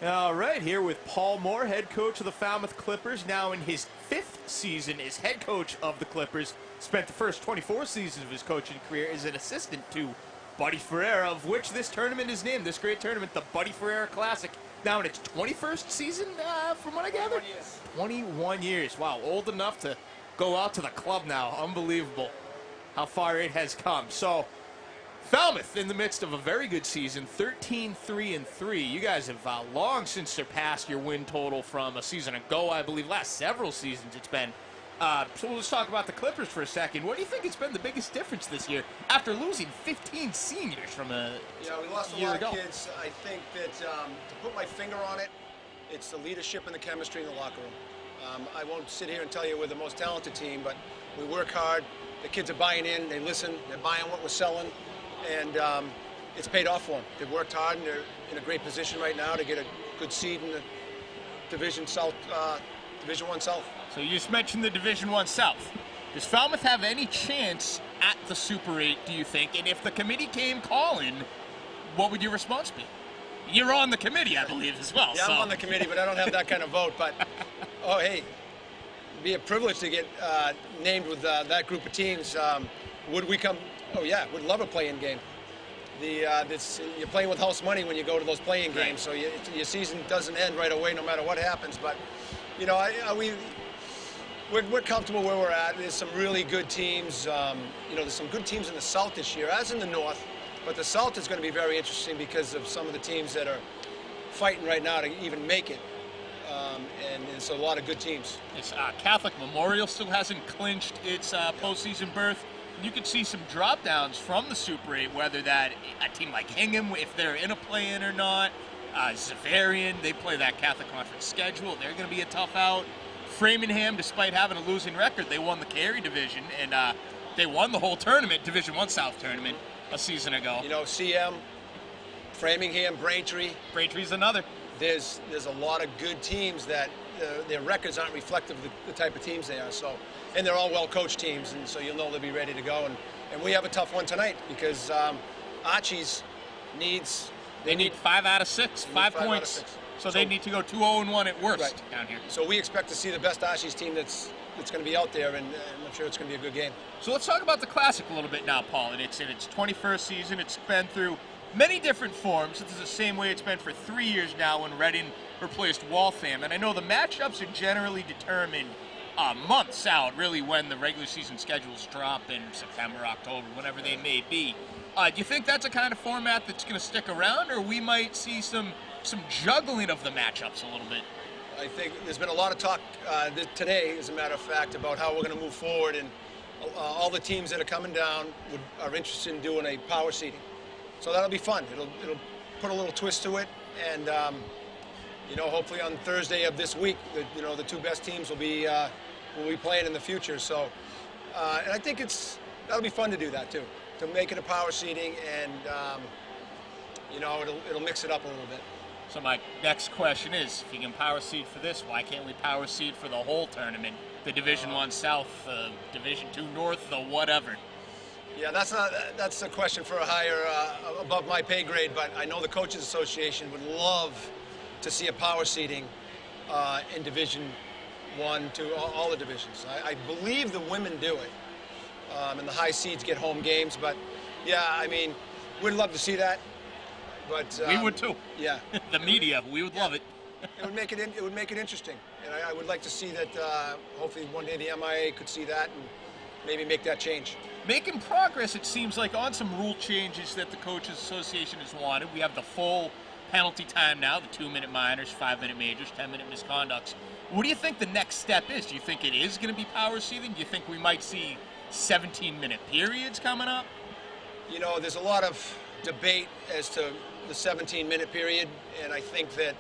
All right, here with Paul Moore, head coach of the Falmouth Clippers, now in his 5th season as head coach of the Clippers. Spent the first 24 seasons of his coaching career as an assistant to Buddy Farreirra, of which this tournament is named, this great tournament, the Buddy Farreirra Classic. Now in its 21st season, from what I gather? 21 years. 21 years. Wow, old enough to go out to the club now. Unbelievable how far it has come. So, Falmouth in the midst of a very good season, 13-3-3. You guys have long since surpassed your win total from a season ago, I believe. Last several seasons it's been. So let's talk about the Clippers for a second. What do you think has been the biggest difference this year after losing 15 seniors from a we lost a year lot ago? of kids. I think that to put my finger on it, it's the leadership and the chemistry in the locker room. I won't sit here and tell you we're the most talented team, but we work hard. The kids are buying in. They listen. They're buying what we're selling. And it's paid off for them. They've worked hard, and they're in a great position right now to get a good seed in the Division South, Division I South. So you just mentioned the Division I South. Does Falmouth have any chance at the Super 8, do you think? And if the committee came calling, what would your response be? You're on the committee, I believe, as well. Yeah, so. I'm on the committee, but I don't have that kind of vote. But, oh, hey, it'd be a privilege to get named with that group of teams. Would we come? Oh, yeah, would love a play-in game. You're playing with house money when you go to those play-in games, so your season doesn't end right away no matter what happens. But, you know, we're comfortable where we're at. There's some really good teams. There's some good teams in the South this year, as in the North. But the South is going to be very interesting because of some of the teams that are fighting right now to even make it. And it's a lot of good teams. It's Catholic Memorial still hasn't clinched its postseason berth. You could see some drop downs from the Super 8, whether that a team like Hingham, if they're in a play-in or not. Zavarian, they play that Catholic Conference schedule. They're going to be a tough out. Framingham, despite having a losing record, they won the Carey division, and they won the whole tournament, Division I South tournament, a season ago. You know, CM, Framingham, Braintree. Braintree's another. There's a lot of good teams that their records aren't reflective of the type of teams they are. So, and they're all well-coached teams, and so you'll know they'll be ready to go. And we have a tough one tonight because Archie's needs. They need 5 out of 6, 5 points. So they need to go 2-0-1 at worst down here. So we expect to see the best Archie's team that's going to be out there, and I'm sure it's going to be a good game. So let's talk about the Classic a little bit now, Paul. And it's in its 21st season. It's been through many different forms. It's the same way it's been for 3 years now when Reading replaced Waltham. And I know the matchups are generally determined months out, really, when the regular season schedules drop in September, October, whenever they may be. Do you think that's a kind of format that's going to stick around, or we might see some juggling of the matchups a little bit? I think there's been a lot of talk today, as a matter of fact, about how we're going to move forward, and all the teams that are coming down are interested in doing a power seeding. So that'll be fun. It'll put a little twist to it, and hopefully on Thursday of this week, the 2 best teams will be playing in the future. So, and I think that'll be fun to do that too, to make it a power seeding, and it'll mix it up a little bit. So my next question is, if you can power seed for this, why can't we power seed for the whole tournament? The Division I South, Division II North, the whatever. Yeah, that's a question for a higher, above my pay grade, but I know the Coaches Association would love to see a power seeding in Division I, II, all the divisions. I believe the women do it, and the high seeds get home games, but yeah, I mean, we'd love to see that. But we would too. Yeah. The media, we would love it. It would make it interesting, and I would like to see that. Hopefully, one day the MIA could see that and maybe make that change. Making progress, it seems like, on some rule changes that the Coaches Association has wanted. We have the full penalty time now, the 2-minute minors, 5-minute majors, 10-minute misconducts. What do you think the next step is? Do you think it is going to be power seeding? Do you think we might see 17-minute periods coming up? You know, there's a lot of debate as to the 17-minute period, and I think that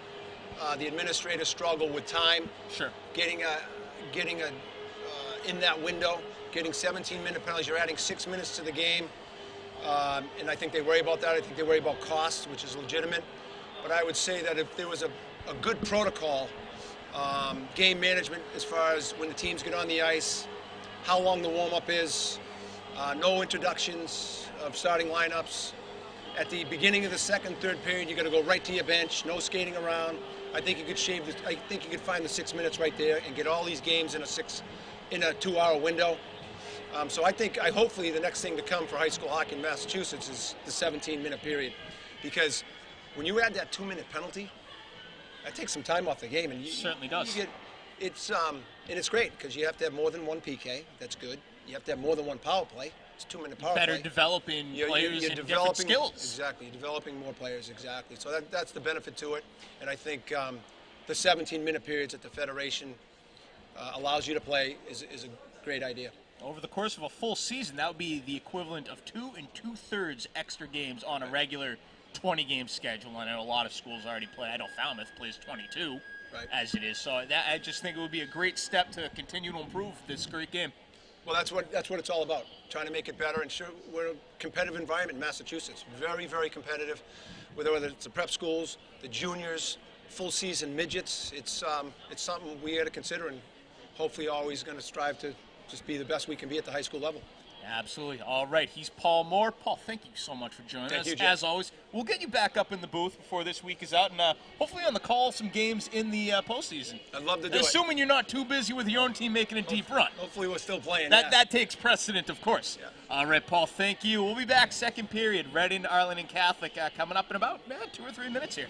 the administrators struggle with time. Sure. Getting in that window, getting 17-minute penalties. You're adding 6 minutes to the game, and I think they worry about that. I think they worry about costs, which is legitimate. But I would say that if there was a good protocol, game management as far as when the teams get on the ice, how long the warm-up is, no introductions of starting lineups, at the beginning of the second, third period, you're going to go right to your bench, no skating around. I think you could I think you could find the 6 minutes right there and get all these games in a 2-hour window. So hopefully the next thing to come for high school hockey in Massachusetts is the 17-minute period, because when you add that 2-minute penalty, that takes some time off the game, and certainly does. And it's great because you have to have more than one PK. That's good. You have to have more than one power play. It's a 2-minute power play. Better developing players and different skills. Exactly, you're developing more players, exactly. So that's the benefit to it. And I think the 17-minute periods that the Federation allows you to play is a great idea. Over the course of a full season, that would be the equivalent of 2 2/3 extra games on a regular 20-game schedule. I know a lot of schools already play. I know Falmouth plays 22 as it is. So I just think it would be a great step to continue to improve this great game. Well, that's what it's all about, trying to make it better. And sure, we're a competitive environment in Massachusetts, very, very competitive. Whether it's the prep schools, the juniors, full season midgets, it's something we got to consider, and hopefully always going to strive to just be the best we can be at the high school level. Absolutely. All right. He's Paul Moore. Paul, thank you so much for joining us. Thank you, as always, we'll get you back up in the booth before this week is out, and hopefully on the call some games in the postseason. I'd love to do it. Assuming you're not too busy with your own team making a deep run. Hopefully we're still playing. That takes precedent, of course. Yeah. All right, Paul, thank you. We'll be back second period. Reading, Arlington Catholic coming up in about 2 or 3 minutes here.